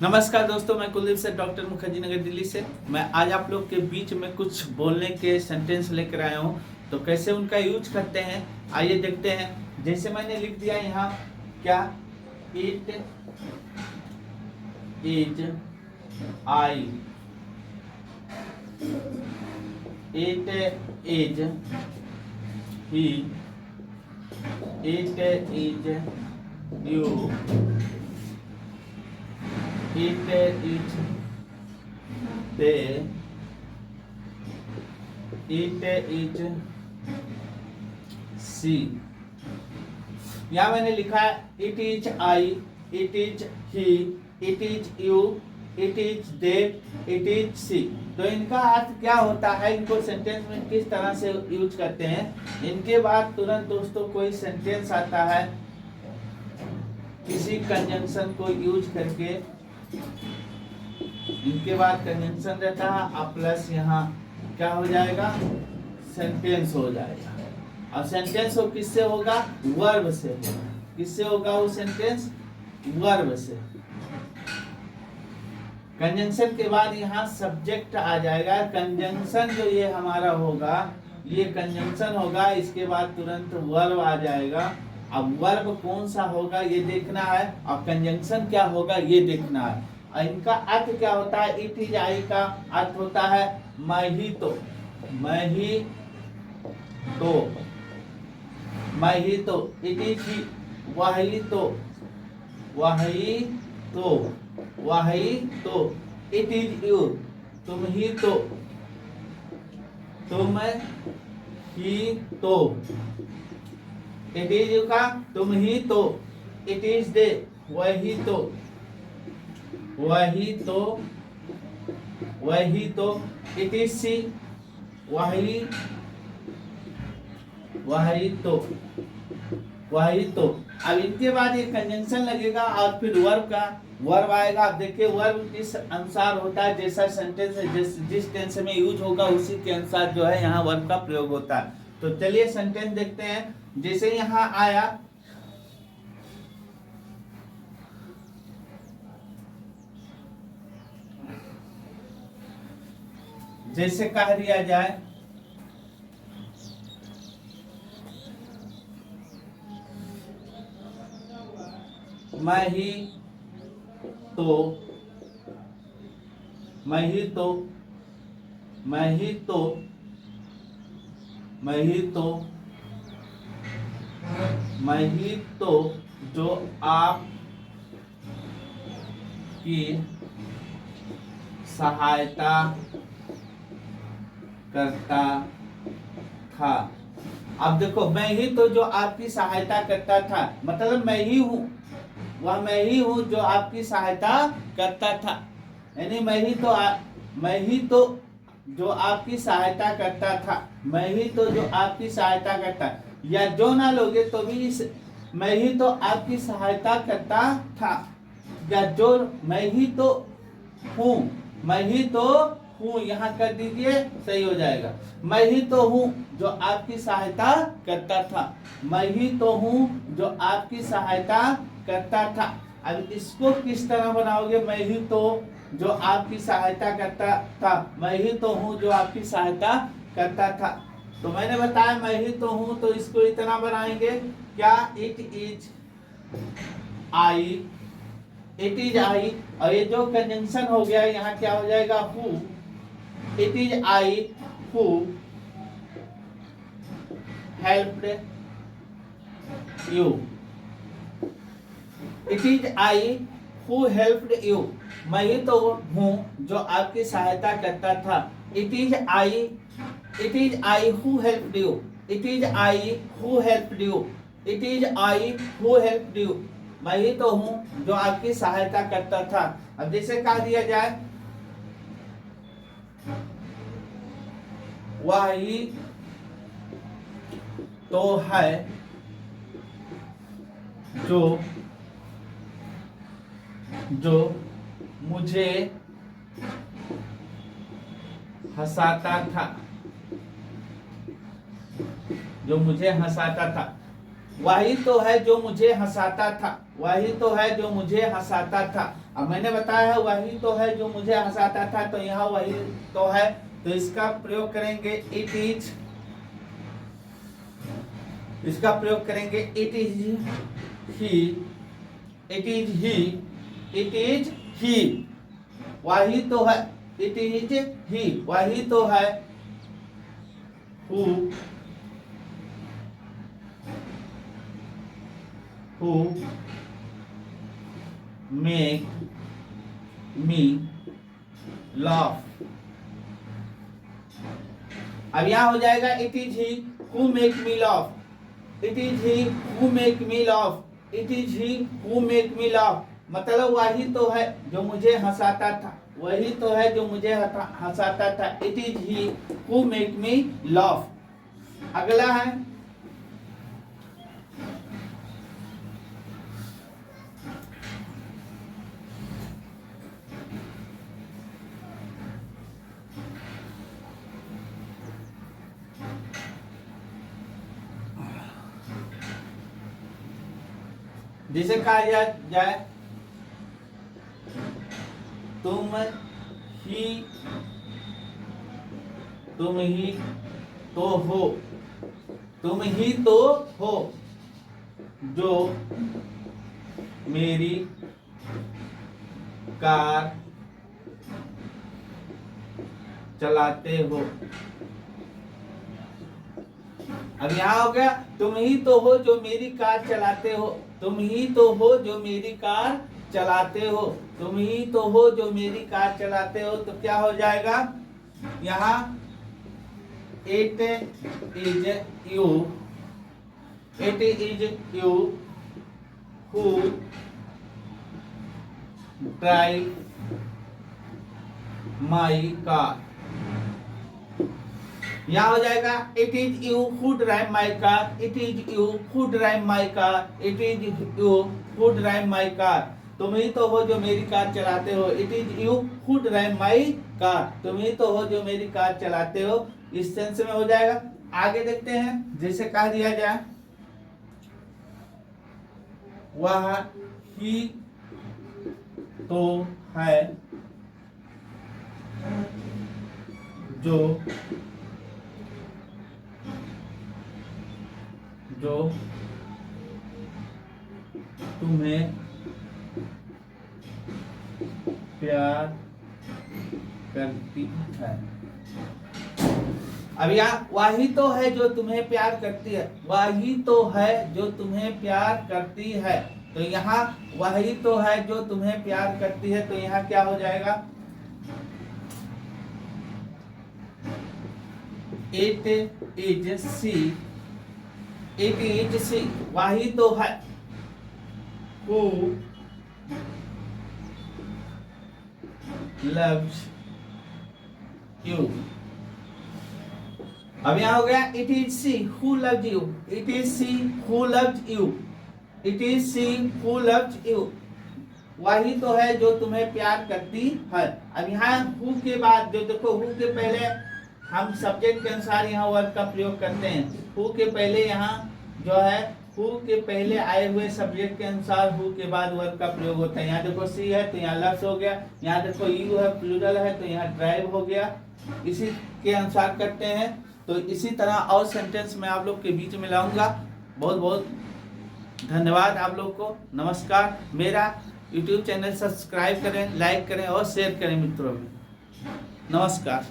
नमस्कार दोस्तों, मैं कुलदीप से डॉक्टर मुखर्जी नगर दिल्ली से। मैं आज आप लोग के बीच में कुछ बोलने के सेंटेंस लेकर आया हूँ। तो कैसे उनका यूज करते हैं आइए देखते हैं। जैसे मैंने लिख दिया यहाँ, क्या it is I, it is he, it is you, it is they, it is she। यहाँ मैंने लिखा है it is I, it is he, it is you, it is they, it is she। तो इनका अर्थ क्या होता है, इनको सेंटेंस में किस तरह से यूज करते हैं। इनके बाद तुरंत दोस्तों कोई सेंटेंस आता है किसी कंजंक्शन को यूज करके। इनके बाद कंजंक्शन रहता है और प्लस यहाँ क्या हो जाएगा, सेंटेंस हो जाएगा। और सेंटेंस वो किससे होगा, वर्ब से होगा। किससे होगा वो सेंटेंस, वर्ब से। कंजंक्शन के बाद यहाँ सब्जेक्ट आ जाएगा। कंजंक्शन जो ये हमारा होगा, ये कंजंक्शन होगा, इसके बाद तुरंत वर्ब आ जाएगा। अब वर्ब कौन सा होगा ये देखना है, और कंजंक्शन क्या होगा ये देखना है। और इनका अर्थ क्या होता है, इट इज आई का अर्थ होता है मैं ही तो, मैं ही तो, मैं ही तो। इट इज ही, वही तो, वही तो, वही तो। इट इज यू, तुम ही तो, तुम ही तो। इट इज यू का तुम ही तो, इट इज दे वही तो, वही तो, वही तो। इट इज सी वही, वही तो, वही तो। अब इनके बाद एक कंजंक्शन लगेगा और फिर वर्ब आएगा। अब देखिए वर्ब किस अनुसार होता है, जैसा सेंटेंस जिस टेंस में यूज होगा उसी के अनुसार जो है यहाँ वर्ब का प्रयोग होता है। तो चलिए सेंटेंस देखते हैं। जैसे यहाँ आया, जैसे कह दिया जाए मैं ही तो, मैं ही तो, मैं ही तो, मैं ही तो, मैं ही तो जो आप की सहायता करता था। अब देखो, मैं ही तो जो आपकी सहायता करता था, मतलब मैं ही हूँ, वह मैं ही हूँ जो आपकी सहायता करता था। यानी मैं ही तो मैं ही तो जो आपकी सहायता करता था, मैं ही तो जो आपकी सहायता करता। या जो ना लोगे तो भी मैं ही तो आपकी सहायता करता था, या जो मैं ही तो हूँ, मैं ही तो हूँ यहाँ कर दीजिए, सही हो जाएगा। मैं ही तो हूँ जो आपकी सहायता करता था, मैं ही तो हूँ जो आपकी सहायता करता था। अब इसको किस तरह बनाओगे, मैं ही तो जो आपकी सहायता करता था, मैं ही तो हूँ जो आपकी सहायता करता था। तो मैंने बताया मैं ही तो हूँ, तो इसको इतना बनाएंगे, क्या it is I, it is I. और ये जो कंजंक्शन हो गया यहाँ क्या हो जाएगा, who. It is I who helped you, it is I who helped you. मैं ही तो हूँ जो आपकी सहायता करता था। It is I, it is I who helped you, it is I who helped you, it is I who helped you. मैं ही तो हूँ जो आपकी सहायता करता था। अब जैसे कह दिया जाए वही तो है जो मुझे हंसाता था, जो मुझे हंसाता था। वही तो है जो मुझे हंसाता था, वही तो है जो मुझे हंसाता था। अब मैंने बताया है वही तो है जो मुझे हंसाता था, तो यहाँ वही तो है, तो इसका प्रयोग करेंगे इट इज, इसका प्रयोग करेंगे it is he, it is he, it is he, वही तो है, इट इज ही, वही तो है, who make me laugh। अब यहां हो जाएगा it is he who make me laugh, it is he who make me laugh, it is he who make me laugh, मतलब वही तो है जो मुझे हंसाता था, वही तो है जो मुझे हंसाता था, it is he who make me laugh. अगला है जिसे कहा जाए तुम ही तो हो, तुम ही तो हो जो मेरी कार चलाते हो। अब यहाँ हो गया तुम ही तो हो जो मेरी कार चलाते हो, तुम ही तो हो जो मेरी कार चलाते हो, तुम ही तो हो जो मेरी कार चलाते हो, तो क्या हो जाएगा यहाँ it is you, it is you who drive my car. यहाँ हो जाएगा it is you who drive my car, it is you who drive my car, it is you who drive my car, तुम ही तो हो जो मेरी car चलाते हो, it is you who drive my car, तुम ही तो हो जो मेरी कार चलाते हो, इस सेंस में हो जाएगा। आगे देखते हैं, जैसे कह दिया जाए वह ही तो है जो तुम्हें प्यार करती है। अब यहाँ वही तो है जो तुम्हें प्यार करती है, वही तो है जो तुम्हें प्यार करती है, तो यहाँ वही तो है जो तुम्हें प्यार करती है, तो यहाँ क्या हो जाएगा it is C, it is C, वही तो है who loves you। अब यहाँ हो गया it is see who loves you, it is see who loves you, it is see who loves you, वही तो है जो तुम्हें प्यार करती है। अब यहाँ हु के बाद जो देखो हु के पहले हम सब्जेक्ट के अनुसार यहाँ वर्ब का प्रयोग करते हैं, हु के पहले यहाँ जो है हु के पहले आए हुए सब्जेक्ट के अनुसार हु के बाद वर्ब का प्रयोग होता है। यहाँ देखो सी है तो यहाँ लव्स हो गया, यहाँ देखो यू है प्लूरल है तो यहाँ ड्राइव हो गया, इसी के अनुसार करते हैं। तो इसी तरह और सेंटेंस मैं आप लोग के बीच में लाऊंगा। बहुत बहुत धन्यवाद आप लोग को, नमस्कार। मेरा YouTube चैनल सब्सक्राइब करें, लाइक करें और शेयर करें मित्रों में। नमस्कार।